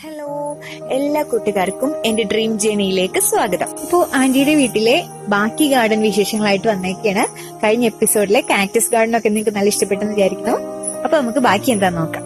Hello, എല്ലാ കൂട്ടുകാർക്കും എന്റെ ഡ്രീം ജേണിയിലേക്ക് സ്വാഗതം. ഇപ്പോ ആന്റിയുടെ വീട്ടിലെ ബാക്കി ഗാർഡൻ വിശേഷങ്ങളായിട്ട് വന്നേക്കാണ്. കഴിഞ്ഞ എപ്പിസോഡിലെ കാക്ടസ് ഗാർഡൻ ഒക്കെ നിങ്ങൾക്ക് നല്ല ഇഷ്ടപ്പെട്ടെന്ന് വിചാരിക്കുന്നു. അപ്പൊ നമുക്ക് ബാക്കി എന്താന്ന് നോക്കാം.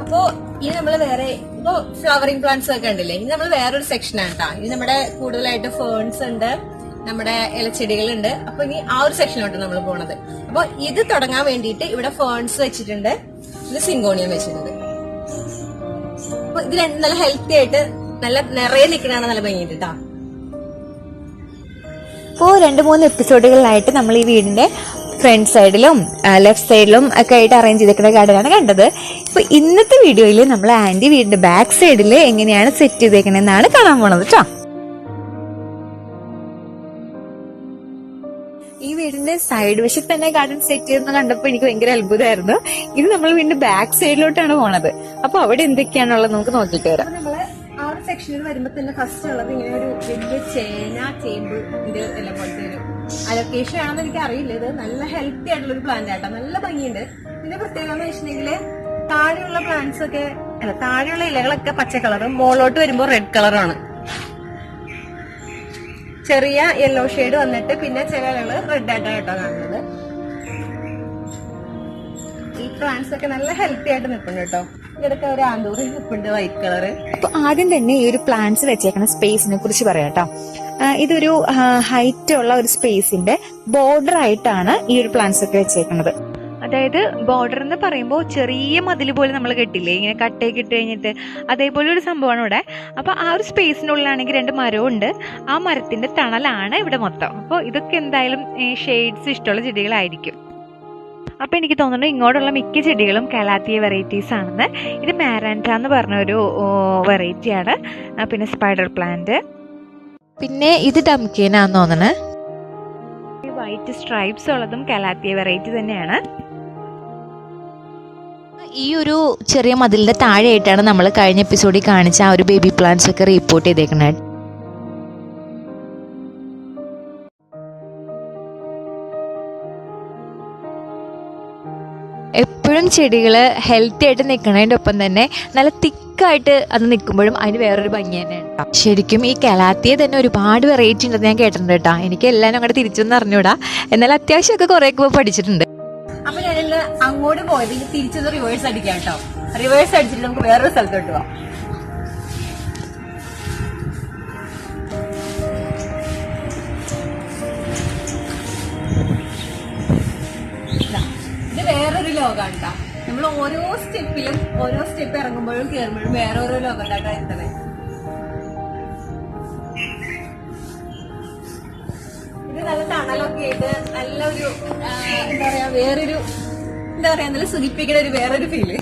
അപ്പോ ഇനി നമ്മള് വേറെ ഇപ്പൊ ഫ്ലവറിംഗ് പ്ലാന്റ്സ് ഒക്കെ ഉണ്ടല്ലേ, ഇനി നമ്മൾ വേറൊരു സെക്ഷനാണ് കേട്ടോ. ഇനി നമ്മുടെ കൂടുതലായിട്ട് ഫേൺസ് ഉണ്ട്, നമ്മുടെ ഇലച്ചെടികളുണ്ട്. അപ്പൊ ഇനി ആ ഒരു സെക്ഷനിലോട്ട് നമ്മൾ പോണത്. അപ്പൊ ഇത് തുടങ്ങാൻ വേണ്ടിയിട്ട് ഇവിടെ ഫേൺസ് വെച്ചിട്ടുണ്ട്, ഇത് സിങ്കോണിയം വെച്ചിട്ടുണ്ട്. അപ്പൊ ഇത് രണ്ടും നല്ല ഹെൽത്തി ആയിട്ട് നല്ല നിറയെ നിൽക്കണതാണ്, നല്ല ഭംഗിയുണ്ട് കേട്ടോ. ഇപ്പോ 2-3 എപ്പിസോഡുകളിലായിട്ട് നമ്മൾ ഈ വീടിന്റെ ഫ്രണ്ട് സൈഡിലും ലെഫ്റ്റ് സൈഡിലും ഒക്കെ ആയിട്ട് അറേഞ്ച് ചെയ്തിരിക്കുന്ന ഗാർഡനാണ് കണ്ടത്. ഇപ്പൊ ഇന്നത്തെ വീഡിയോയിൽ നമ്മൾ ആന്റി വീടിന്റെ ബാക്ക് സൈഡിൽ എങ്ങനെയാണ് സെറ്റ് ചെയ്തേക്കണെന്നാണ് കാണാൻ പോണത് കേട്ടോ. ഈ വീടിന്റെ സൈഡ് വശത്ത് തന്നെ ഗാർഡൻ സെറ്റ് ചെയ്തെന്ന് കണ്ടപ്പോ എനിക്ക് ഭയങ്കര അത്ഭുതമായിരുന്നു. ഇത് നമ്മൾ വീടിന്റെ ബാക്ക് സൈഡിലോട്ടാണ് പോണത്. അപ്പൊ അവിടെ എന്തൊക്കെയാണുള്ളത് നമുക്ക് നോക്കിയിട്ട് വരാം. നമ്മള് ആ ഒരു സെക്ഷനിൽ വരുമ്പോ തന്നെ ഫസ്റ്റ് ഉള്ളത് ഇങ്ങനെ ഒരു വലിയ ചേമ്പ് ഇത് എല്ലാം പോലത്തെ ഒരു അലൊക്കേഷൻ ആണെന്ന് എനിക്ക് അറിയില്ല. ഇത് നല്ല ഹെൽത്തി ആയിട്ടുള്ള ഒരു പ്ലാന്റ് ആട്ടോ, നല്ല ഭംഗിയുണ്ട്. ഇതിന്റെ പ്രത്യേകത എന്ന് വെച്ചിട്ടുണ്ടെങ്കിൽ താഴെയുള്ള പ്ലാന്റ്സ് ഒക്കെ താഴെയുള്ള ഇലകളൊക്കെ പച്ച കളറും മുകളിലോട്ട് വരുമ്പോ റെഡ് കളറാണ്. ചെറിയ യെല്ലോ ഷെയ്ഡ് വന്നിട്ട് പിന്നെ ചില ഇലകള് റെഡ് ആയിട്ടാണ് കേട്ടോ കാണുന്നത്. ഈ പ്ലാന്റ്സ് ഒക്കെ നല്ല ഹെൽത്തി ആയിട്ട് നിൽപ്പുണ്ട് കേട്ടോ. ഇവിടൊക്കെ ഒരു ആന്തൂറി നിൽപ്പുണ്ട് വൈറ്റ് കളറ്. അപ്പൊ ആദ്യം തന്നെ ഈ ഒരു പ്ലാന്റ്സ് വെച്ചേക്കുന്ന സ്പേസിനെ കുറിച്ച് പറയാം കേട്ടോ. ഇതൊരു ഹൈറ്റ് ഉള്ള ഒരു സ്പേസിന്റെ ബോർഡർ ആയിട്ടാണ് ഈ ഒരു പ്ലാന്റ്സ് ഒക്കെ വെച്ചേക്കുന്നത്. അതായത് ബോർഡർ എന്ന് പറയുമ്പോൾ ചെറിയ മതിൽ പോലെ നമ്മൾ കെട്ടില്ലേ, ഇങ്ങനെ കട്ടയൊക്കെ ഇട്ട് കഴിഞ്ഞിട്ട് അതേപോലെ ഒരു സംഭവമാണ് ഇവിടെ. അപ്പൊ ആ ഒരു സ്പേസിനുള്ളിലാണെങ്കിൽ 2 മരവും ഉണ്ട്. ആ മരത്തിന്റെ തണലാണ് ഇവിടെ മൊത്തം. അപ്പോൾ ഇതൊക്കെ എന്തായാലും ഷെയ്ഡ്സ് ഇഷ്ടമുള്ള ചെടികളായിരിക്കും. അപ്പൊ എനിക്ക് തോന്നുന്നു ഇങ്ങോട്ടുള്ള മിക്ക ചെടികളും കലാത്തിയ വെറൈറ്റീസ് ആണെന്ന്. ഇത് മാരാൻഡ എന്ന് പറഞ്ഞൊരു വെറൈറ്റിയാണ്. പിന്നെ സ്പൈഡർ പ്ലാന്റ്, പിന്നെ ഇത് ഡംകേനാന്ന് തോന്നുന്നു. വൈറ്റ് സ്ട്രൈപ്സ് ഉള്ളതും കലാത്തിയ വെറൈറ്റി തന്നെയാണ്. ഈ ഒരു ചെറിയ മതിലിന്റെ താഴെയായിട്ടാണ് നമ്മൾ കഴിഞ്ഞ എപ്പിസോഡിൽ കാണിച്ച ആ ഒരു ബേബി പ്ലാന്റ്സ് ഒക്കെ റിപ്പോർട്ട് ചെയ്തേക്കുന്നത്. എപ്പോഴും ചെടികള് ഹെൽത്തി ആയിട്ട് നിൽക്കുന്നതിൻ്റെ ഒപ്പം തന്നെ നല്ല തിക്കായിട്ട് അത് നിൽക്കുമ്പോഴും അതിന് വേറൊരു ഭംഗി തന്നെയാണ്. ശരിക്കും ഈ കലാത്തിയെ തന്നെ ഒരുപാട് വെറൈറ്റി ഉണ്ടെന്ന് ഞാൻ കേട്ടിട്ടുണ്ട് കേട്ടോ. എനിക്ക് എല്ലാവരും അങ്ങോട്ട് തിരിച്ചൊന്നും അറിഞ്ഞൂടാ, എന്നാൽ അത്യാവശ്യമൊക്കെ കുറേയൊക്കെ പഠിച്ചിട്ടുണ്ട്. അപ്പൊ ഞാനിന്ന് അങ്ങോട്ട് പോയത് ഇനി തിരിച്ചത് റിവേഴ്സ് അടിക്കാം കേട്ടോ. റിവേഴ്സ് അടിച്ചിട്ട് നമുക്ക് വേറൊരു സ്ഥലത്തോട്ട് പോവാം. ഇത് വേറൊരു ലോകമാണ് കേട്ടോ. നമ്മൾ ഓരോ സ്റ്റെപ്പിലും ഓരോ സ്റ്റെപ്പ് ഇറങ്ങുമ്പോഴും കയറുമ്പോഴും വേറോരോ ലോകത്തായിട്ടാണ് എത്തുന്നത്. ഇത് നല്ല തണലൊക്കെ ആയിട്ട് നല്ലൊരു എന്താ പറയാ വേറൊരു നല്ല സുഖിപ്പിക്കുന്ന ഒരു വേറൊരു ഫീല്.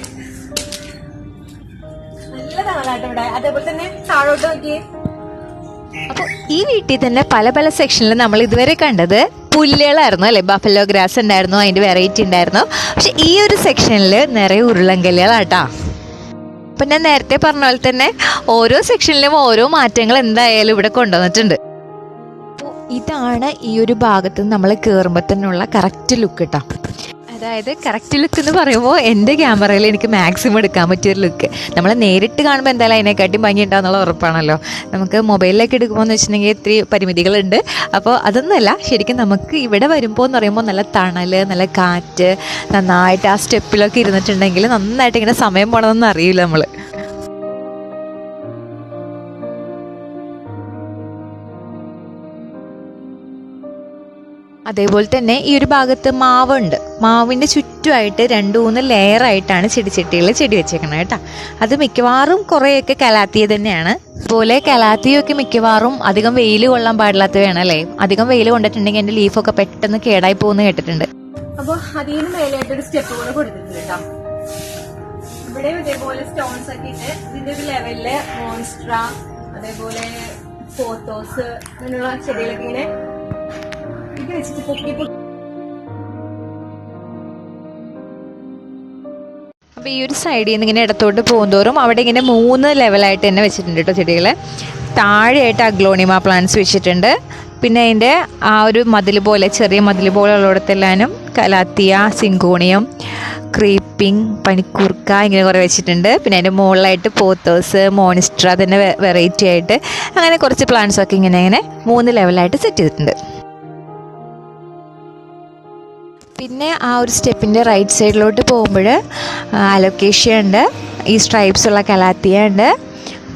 നല്ല തണലാട്ടോ ഇവിടെ. അതേപോലെ തന്നെ താഴോട്ട് നോക്കിയേ. അപ്പൊ ഈ വീട്ടിൽ തന്നെ പല പല സെക്ഷനിൽ നമ്മൾ ഇതുവരെ കണ്ടത് പുല്ലുകളായിരുന്നു അല്ലെ. ബഫലോ ഗ്രാസ് ഉണ്ടായിരുന്നു, അതിന്റെ വെറൈറ്റി ഉണ്ടായിരുന്നു. പക്ഷെ ഈ ഒരു സെക്ഷനിൽ നിറയെ ഉരുളങ്കല്ലുകളാട്ടാ. അപ്പൊ ഞാൻ നേരത്തെ പറഞ്ഞ പോലെ തന്നെ ഓരോ സെക്ഷനിലും ഓരോ മാറ്റങ്ങൾ എന്തായാലും ഇവിടെ കൊണ്ടുവന്നിട്ടുണ്ട്. ഇതാണ് ഈ ഒരു ഭാഗത്ത് നമ്മൾ കയറുമ്പോൾ തന്നെയുള്ള കറക്റ്റ് ലുക്ക് കേട്ടോ. അതായത് കറക്റ്റ് ലുക്ക് എന്ന് പറയുമ്പോൾ എൻ്റെ ക്യാമറയിൽ എനിക്ക് മാക്സിമം എടുക്കാൻ പറ്റിയൊരു ലുക്ക്. നമ്മൾ നേരിട്ട് കാണുമ്പോൾ എന്തായാലും അതിനെക്കാട്ടി ഭംഗി ഉണ്ടാകുന്നുള്ള ഉറപ്പാണല്ലോ. നമുക്ക് മൊബൈലിലേക്ക് എടുക്കുമ്പോൾ എന്ന് വെച്ചിട്ടുണ്ടെങ്കിൽ ഇത്തിരി പരിമിതികളുണ്ട്. അപ്പോൾ അതൊന്നുമല്ല, ശരിക്കും നമുക്ക് ഇവിടെ വരുമ്പോൾ എന്ന് പറയുമ്പോൾ നല്ല തണൽ, നല്ല കാറ്റ്, നന്നായിട്ട് ആ സ്റ്റെപ്പിലൊക്കെ ഇരുന്നിട്ടുണ്ടെങ്കിൽ നന്നായിട്ട് ഇങ്ങനെ സമയം പോകണമെന്നൊന്നും അറിയില്ല നമ്മൾ. അതേപോലെ തന്നെ ഈ ഒരു ഭാഗത്ത് മാവുണ്ട്. മാവിൻ്റെ ചുറ്റുമായിട്ട് 2-3 ലെയറായിട്ടാണ് ചെടിച്ചട്ടികൾ ചെടി വെച്ചേക്കുന്നത് കേട്ടോ. അത് മിക്കവാറും കുറേയൊക്കെ കലാത്തിയ തന്നെയാണ്. അതുപോലെ കലാത്തിയൊക്കെ മിക്കവാറും അധികം വെയിൽ കൊള്ളാൻ പാടില്ലാത്തവയാണ് അല്ലേ. അധികം വെയിൽ കൊണ്ടിട്ടുണ്ടെങ്കിൽ എൻ്റെ ലീഫൊക്കെ പെട്ടെന്ന് കേടായി പോകുന്ന കേട്ടിട്ടുണ്ട്. അപ്പൊ അതിന് മേലായിട്ടൊരു സ്റ്റെപ്പ് കൂടെ കൊടുത്തിട്ടുണ്ട് കേട്ടോ. ഇവിടെ ഇതേപോലെ സ്റ്റോൺസ് ഒക്കെ ഇട്ട് ഇതിന്റെ ഒരു ലെവലില് മോൺസ്ട്ര, അതേപോലെ ഫോത്തോസ്, അങ്ങനെയുള്ള ചെടികളൊക്കെ ഇങ്ങനെ വെച്ചിട്ട് പൊക്കി. അപ്പോൾ ഈ ഒരു സൈഡിൽ നിന്ന് ഇങ്ങനെ ഇടത്തോട്ട് പോകുന്തോറും അവിടെ ഇങ്ങനെ 3 ലെവലായിട്ട് തന്നെ വെച്ചിട്ടുണ്ട് കേട്ടോ ചെടികൾ. താഴെയായിട്ട് അഗ്ലോണിമ പ്ലാന്റ്സ് വെച്ചിട്ടുണ്ട്. പിന്നെ അതിൻ്റെ ആ ഒരു മതിൽ പോലെ ചെറിയ മതിൽ പോലെ ഉള്ളിടത്തെല്ലാനും കലാത്തിയ, സിങ്കോണിയം, ക്രീപ്പ്, ക്രീപ്പിംഗ്, പനിക്കൂർക്ക ഇങ്ങനെ കുറേ വെച്ചിട്ടുണ്ട്. പിന്നെ അതിൻ്റെ മുകളിലായിട്ട് പോത്തോസ്, മോണിസ്ട്ര തന്നെ വെറൈറ്റി ആയിട്ട് അങ്ങനെ കുറച്ച് പ്ലാന്റ്സൊക്കെ ഇങ്ങനെ 3 ലെവലായിട്ട് സെറ്റ് ചെയ്തിട്ടുണ്ട്. പിന്നെ ആ ഒരു സ്റ്റെപ്പിൻ്റെ റൈറ്റ് സൈഡിലോട്ട് പോകുമ്പോൾ അലോക്കേഷ്യ ഉണ്ട്, ഈ സ്ട്രൈപ്സ് ഉള്ള കലാത്തിയ ഉണ്ട്,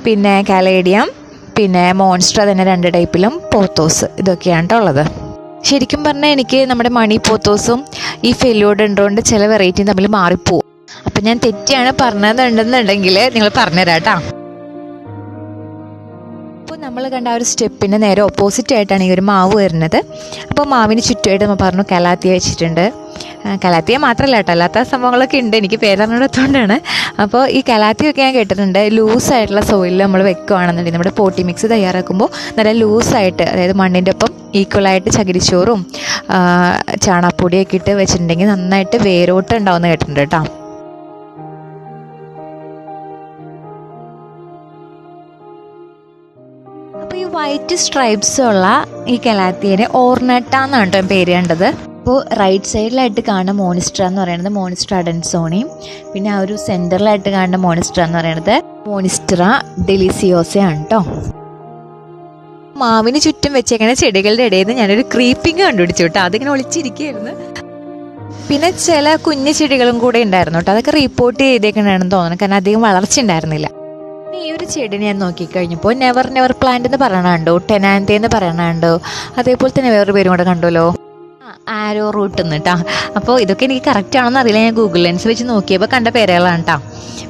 പിന്നെ കാലേഡിയം, പിന്നെ മോൺസ്ട്ര തന്നെ 2 ടൈപ്പിലും, പോത്തോസ്, ഇതൊക്കെയാണ് കേട്ടോ ഉള്ളത്. ശരിക്കും പറഞ്ഞാൽ എനിക്ക് നമ്മുടെ മണി പോത്തോസും ഈ ഫെലിയോഡെൻഡ്രോൻ്റെ ചില വെറൈറ്റിയും തമ്മിൽ മാറിപ്പോവും. അപ്പം ഞാൻ തെറ്റിയാണ് പറഞ്ഞതെന്നുണ്ടെന്നുണ്ടെങ്കിൽ നിങ്ങൾ പറഞ്ഞുതരാം കേട്ടോ. അപ്പോൾ നമ്മൾ കണ്ട ആ ഒരു സ്റ്റെപ്പിന് നേരെ ഓപ്പോസിറ്റ് ആയിട്ടാണ് ഈ ഒരു മാവ് വരുന്നത്. അപ്പോൾ മാവിന് ചുറ്റുമായിട്ട് നമ്മൾ പറഞ്ഞു കലാത്തിയ വെച്ചിട്ടുണ്ട്. കലാത്തിയ മാത്രമല്ല കേട്ടോ, അല്ലാത്ത സംഭവങ്ങളൊക്കെ ഉണ്ട്, എനിക്ക് പേരറിഞ്ഞിടത്തോണ്ടാണ്. അപ്പോൾ ഈ കലാത്തിയൊക്കെ ഞാൻ കേട്ടിട്ടുണ്ട് ലൂസായിട്ടുള്ള സോയിലിൽ നമ്മൾ വെക്കുകയാണെന്നുണ്ടെങ്കിൽ നമ്മുടെ പോട്ടി മിക്സ് തയ്യാറാക്കുമ്പോൾ നല്ല ലൂസായിട്ട്, അതായത് മണ്ണിൻ്റെ ഒപ്പം ഈക്വലായിട്ട് ചകിരിച്ചോറും ചാണകപ്പൊടിയൊക്കെ ഇട്ട് വെച്ചിട്ടുണ്ടെങ്കിൽ നന്നായിട്ട് വേരോട്ടം ഉണ്ടാവുമെന്ന് കേട്ടിട്ടുണ്ട് കേട്ടോ. അപ്പോൾ ഈ വൈറ്റ് സ്ട്രൈപ്സ് ഉള്ള ഈ കലാത്തിയനെ ഓർണട്ട എന്നാണ് കേട്ടോ പേര് കണ്ടത്. അപ്പോൾ റൈറ്റ് സൈഡിലായിട്ട് കാണുന്ന മോണിസ്ട്ര എന്ന് പറയുന്നത് മോണിസ്ട്ര അഡൻസോണിയും, പിന്നെ ആ ഒരു സെൻറ്ററിലായിട്ട് കാണുന്ന മോണിസ്ട്ര എന്ന് പറയുന്നത് മോണിസ്ട്ര ഡെലിസിയോസയാണ് കേട്ടോ. മാവിന് ചുറ്റും വെച്ചേക്കുന്ന ചെടികളുടെ ഇടയിൽ നിന്ന് ഞാനൊരു ക്രീപ്പിംഗ് കണ്ടുപിടിച്ചു കേട്ടോ. അതിങ്ങനെ ഒളിച്ചിരിക്കുകയായിരുന്നു. പിന്നെ ചില കുഞ്ഞു ചെടികളും കൂടെ ഉണ്ടായിരുന്നു കേട്ടോ, അതൊക്കെ റിപ്പോർട്ട് ചെയ്തേക്കണമെന്ന് തോന്നുന്നു, കാരണം അധികം വളർച്ച ഉണ്ടായിരുന്നില്ല. ഈ ഒരു ചെടി ഞാൻ നോക്കിക്കഴിഞ്ഞപ്പോൾ നെവർ പ്ലാന്റ് എന്ന് പറയണുണ്ടോ, ടെനാൻതെ എന്ന് പറയണുണ്ടോ, അതേപോലെ തന്നെ വേറൊരു പേരും കൂടെ കണ്ടുമല്ലോ, ആരോ റൂട്ട് എന്ന് കേട്ടോ. അപ്പോൾ ഇതൊക്കെ എനിക്ക് കറക്റ്റ് ആണെന്ന് അറിയില്ല, ഞാൻ ഗൂഗിൾ ലെൻസ് വെച്ച് നോക്കിയപ്പോൾ കണ്ട പേരുകളാണ് കേട്ടോ.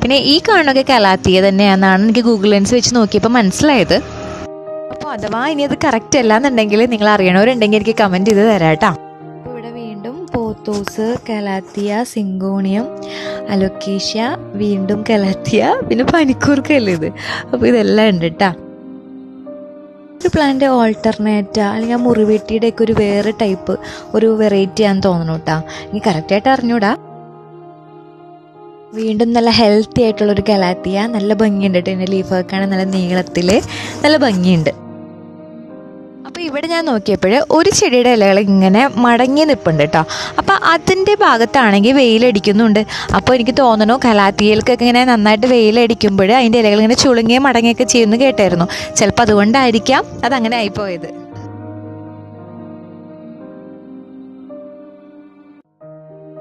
പിന്നെ ഈ കാണുന്നൊക്കെ കലാത്തിയ തന്നെയാണെന്നാണ് എനിക്ക് ഗൂഗിൾ ലെൻസ് വെച്ച് നോക്കിയപ്പോൾ മനസ്സിലായത്. അപ്പോൾ അഥവാ ഇനി അത് കറക്റ്റ് അല്ല എന്നുണ്ടെങ്കിൽ നിങ്ങൾ അറിയണവരുണ്ടെങ്കിൽ എനിക്ക് കമൻറ്റ് ചെയ്ത് തരാം കേട്ടോ. അപ്പോൾ ഇവിടെ വീണ്ടും പോത്തോസ്, കലാത്തിയ, സിങ്കോണിയം, അലോക്കേഷ്യ, വീണ്ടും കലാത്തിയ, പിന്നെ പനിക്കൂർക്കല്ലേ ഇത്. അപ്പോൾ ഇതെല്ലാം ഉണ്ട് കേട്ടോ. ഒരു പ്ലാന്റ് ഓൾട്ടർനേറ്റ അല്ലെങ്കിൽ ആ മുറിവെട്ടിയുടെ ഒക്കെ ഒരു വേറെ ടൈപ്പ് ഒരു വെറൈറ്റി ആണെന്ന് തോന്നുന്നു കേട്ടോ, എനിക്ക് കറക്റ്റായിട്ട് അറിഞ്ഞൂടാ. വീണ്ടും നല്ല ഹെൽത്തി ആയിട്ടുള്ളൊരു കലാത്തിയ, നല്ല ഭംഗിയുണ്ട് കേട്ടോ. ഇതിൻ്റെ ലീഫൊക്കെ നല്ല നീളത്തിൽ നല്ല ഭംഗിയുണ്ട്. അപ്പോൾ ഇവിടെ ഞാൻ നോക്കിയപ്പോൾ ഒരു ചെടിയുടെ ഇലകൾ ഇങ്ങനെ മടങ്ങി നിൽപ്പുണ്ട് കേട്ടോ. അപ്പോൾ അതിൻ്റെ ഭാഗത്താണെങ്കിൽ വെയിലടിക്കുന്നുണ്ട്. അപ്പോൾ എനിക്ക് തോന്നണു കലാത്തിയൽക്കൊക്കെ ഇങ്ങനെ നന്നായിട്ട് വെയിലടിക്കുമ്പോൾ അതിൻ്റെ ഇലകൾ ഇങ്ങനെ ചുളുങ്ങിയും മടങ്ങിയൊക്കെ ചെയ്യുമെന്ന് കേട്ടായിരുന്നു. ചിലപ്പോൾ അതുകൊണ്ടായിരിക്കാം അതങ്ങനെ ആയിപ്പോയത്.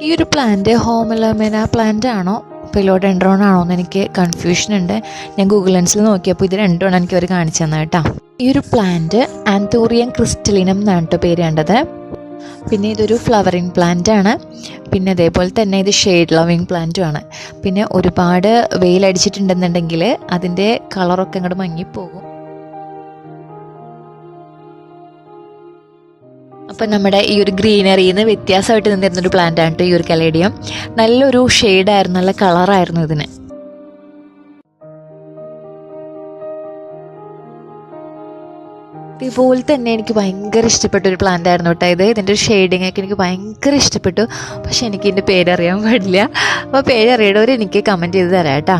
ഈ ഒരു പ്ലാന്റ് ഹോമലമെന പ്ലാന്റ് ആണോ ഫിലോഡെൻഡ്രോൺ ആണോ എന്ന് എനിക്ക് കൺഫ്യൂഷൻ ഉണ്ട്. ഞാൻ ഗൂഗിൾ ലെൻസിൽ നോക്കിയപ്പോൾ ഇത് രണ്ടുമാണ് എനിക്ക് അവർ കാണിച്ചു തന്നെ കേട്ടോ. ഈ ഒരു പ്ലാന്റ് ആന്തൂറിയം ക്രിസ്റ്റലിനം എന്നാണ് കേട്ടോ പേര് കണ്ടത്. പിന്നെ ഇതൊരു ഫ്ലവറിങ് പ്ലാന്റ് ആണ്. പിന്നെ അതേപോലെ തന്നെ ഇത് ഷെയ്ഡ് ലവിങ് പ്ലാന്റും ആണ്. പിന്നെ ഒരുപാട് വെയിലടിച്ചിട്ടുണ്ടെന്നുണ്ടെങ്കിൽ അതിൻ്റെ കളറൊക്കെ അങ്ങോട്ട് മങ്ങിപ്പോകും. അപ്പം നമ്മുടെ ഈ ഒരു ഗ്രീനറിയിൽ നിന്ന് വ്യത്യാസമായിട്ട് നിന്നിരുന്നൊരു പ്ലാന്റ് ആണ് കേട്ടോ ഈ ഒരു കലേഡിയം. നല്ലൊരു ഷെയ്ഡായിരുന്നു, നല്ല കളറായിരുന്നു ഇതിന്. ഇതുപോലെ തന്നെ എനിക്ക് ഭയങ്കര ഇഷ്ടപ്പെട്ടൊരു പ്ലാന്റ് ആയിരുന്നു കേട്ടോ ഇത്. ഇതിൻ്റെ ഒരു ഷെയ്ഡിങ് ഒക്കെ എനിക്ക് ഭയങ്കര ഇഷ്ടപ്പെട്ടു. പക്ഷെ എനിക്ക് ഇതിൻ്റെ പേരറിയാൻ പാടില്ല. അപ്പോൾ പേരറിയണവർ എനിക്ക് കമൻറ്റ് ചെയ്ത് തരാം കേട്ടോ.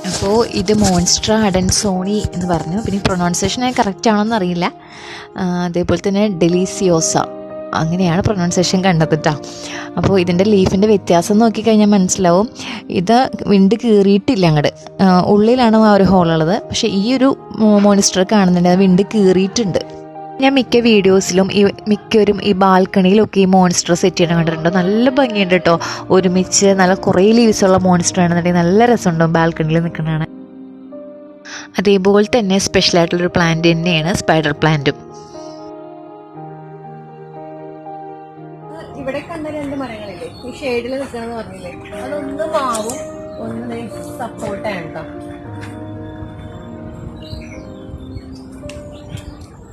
അപ്പോൾ ഇത് മോൺസ്ട്ര അഡൻസോണി എന്ന് പറഞ്ഞു. പിന്നെ പ്രൊനൗൺസിയേഷൻ കറക്റ്റ് ആണോന്ന് അറിയില്ല. അതേപോലെ തന്നെ ഡെലിസിയോസ അങ്ങനെയാണ് പ്രൊനൗൺസിയേഷൻ കണ്ടത് കേട്ടോ. അപ്പോൾ ഇതിൻ്റെ ലീഫിൻ്റെ വ്യത്യാസം നോക്കിക്കഴിഞ്ഞാൽ മനസ്സിലാവും. ഇത് വിണ്ട് കീറിയിട്ടില്ല അങ്ങോട്ട്, ഉള്ളിലാണ് ആ ഒരു ഹോളുള്ളത്. പക്ഷേ ഈ ഒരു മോണിസ്റ്റർ കാണുന്നുണ്ട്, അത് വിണ്ട് കീറിയിട്ടുണ്ട്. ഞാൻ മിക്ക വീഡിയോസിലും മിക്കവരും ഈ ബാൽക്കണിയിലൊക്കെ ഈ മോൺസ്റ്റർ സെറ്റ് ചെയ്യണം കണ്ടിട്ടുണ്ടോ. നല്ല ഭംഗിയുണ്ട് കേട്ടോ. ഒരുമിച്ച് നല്ല കുറേ ലീവ്സുള്ള മോൺസ്റ്റർ ആണെന്നുണ്ടെങ്കിൽ നല്ല രസമുണ്ടാവും ബാൽക്കണിയിൽ നിൽക്കുന്നതാണ്. അതേപോലെ തന്നെ സ്പെഷ്യലായിട്ടുള്ളൊരു പ്ലാന്റ് തന്നെയാണ് സ്പൈഡർ പ്ലാന്റും. ഇവിടെ കണ്ട 2 മരങ്ങളില്ലേ ഈ ഷെയ്ഡിൽ നിൽക്കണമെന്ന് പറഞ്ഞില്ലേ, അതൊന്ന് മാവും ഒന്ന് സപ്പോർട്ടാണ് കേട്ടോ.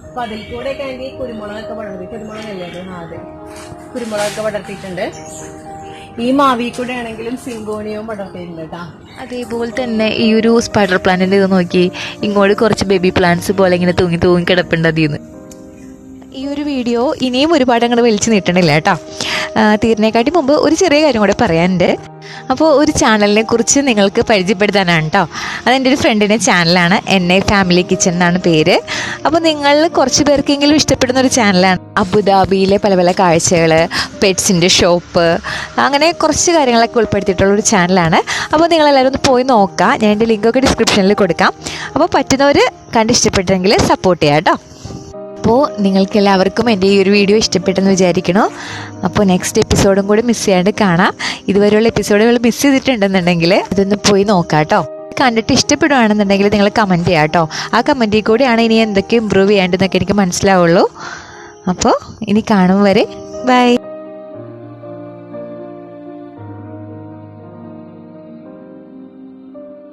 അപ്പൊ അതിൽ കൂടെ ഒക്കെ ആണെങ്കിൽ കുരുമുളകൊക്കെ പടർത്തി, കുരുമുളകല്ലേ അതെ, കുരുമുളകൊക്കെ പടർത്തിയിട്ടുണ്ട്. ഈ മാവി കൂടെ ആണെങ്കിലും സിങ്കോണിയവും പടർത്തിയിട്ടുണ്ട് കേട്ടോ. അതേപോലെ തന്നെ ഈ ഒരു സ്പൈഡർ പ്ലാന്റിൻ്റെ ഇത് നോക്കി, ഇങ്ങോട്ട് കുറച്ച് ബേബി പ്ലാന്റ്സ് പോലെ ഇങ്ങനെ തൂങ്ങി കിടപ്പുണ്ട് അതിന്ന്. ഈ ഒരു വീഡിയോ ഇനിയും ഒരുപാട് അങ്ങോട്ട് വലിച്ചു നീട്ടണില്ല കേട്ടോ. തീർന്നേക്കാട്ടി മുമ്പ് ഒരു ചെറിയ കാര്യം കൂടെ പറയാനുണ്ട്. അപ്പോൾ ഒരു ചാനലിനെ കുറിച്ച് നിങ്ങൾക്ക് പരിചയപ്പെടുത്താനാണ് കേട്ടോ. അതെൻ്റെ ഒരു ഫ്രണ്ടിൻ്റെ ചാനലാണ്, NA ഫാമിലി കിച്ചൺ എന്നാണ് പേര്. അപ്പോൾ നിങ്ങൾ കുറച്ച് പേർക്കെങ്കിലും ഇഷ്ടപ്പെടുന്ന ഒരു ചാനലാണ്. അബുദാബിയിലെ പല പല കാഴ്ചകൾ, പെറ്റ്സിൻ്റെ ഷോപ്പ്, അങ്ങനെ കുറച്ച് കാര്യങ്ങളൊക്കെ ഉൾപ്പെടുത്തിയിട്ടുള്ളൊരു ചാനലാണ്. അപ്പോൾ നിങ്ങളെല്ലാവരും ഒന്ന് പോയി നോക്കുക. ഞാൻ എൻ്റെ ലിങ്കൊക്കെ ഡിസ്ക്രിപ്ഷനിൽ കൊടുക്കാം. അപ്പോൾ പറ്റുന്നവർ കണ്ടിഷ്ടപ്പെട്ടെങ്കിൽ സപ്പോർട്ട് ചെയ്യാം കേട്ടോ. അപ്പോൾ നിങ്ങൾക്ക് എല്ലാവർക്കും എൻ്റെ ഈ ഒരു വീഡിയോ ഇഷ്ടപ്പെട്ടെന്ന് വിചാരിക്കണോ. അപ്പോൾ നെക്സ്റ്റ് എപ്പിസോഡും കൂടി മിസ് ചെയ്യാണ്ട് കാണാം. ഇതുവരെയുള്ള എപ്പിസോഡുകൾ മിസ് ചെയ്തിട്ടുണ്ടെന്നുണ്ടെങ്കിൽ അതൊന്ന് പോയി നോക്കാം കേട്ടോ. കണ്ടിട്ട് ഇഷ്ടപ്പെടുകയാണെന്നുണ്ടെങ്കിൽ നിങ്ങൾ കമൻറ്റ് ചെയ്യാം കേട്ടോ. ആ കമൻറ്റിൽ കൂടിയാണ് ഇനി എന്തൊക്കെ ഇമ്പ്രൂവ് ചെയ്യേണ്ടതെന്നൊക്കെ എനിക്ക് മനസ്സിലാവുള്ളൂ. അപ്പോൾ ഇനി കാണും വരെ ബൈ.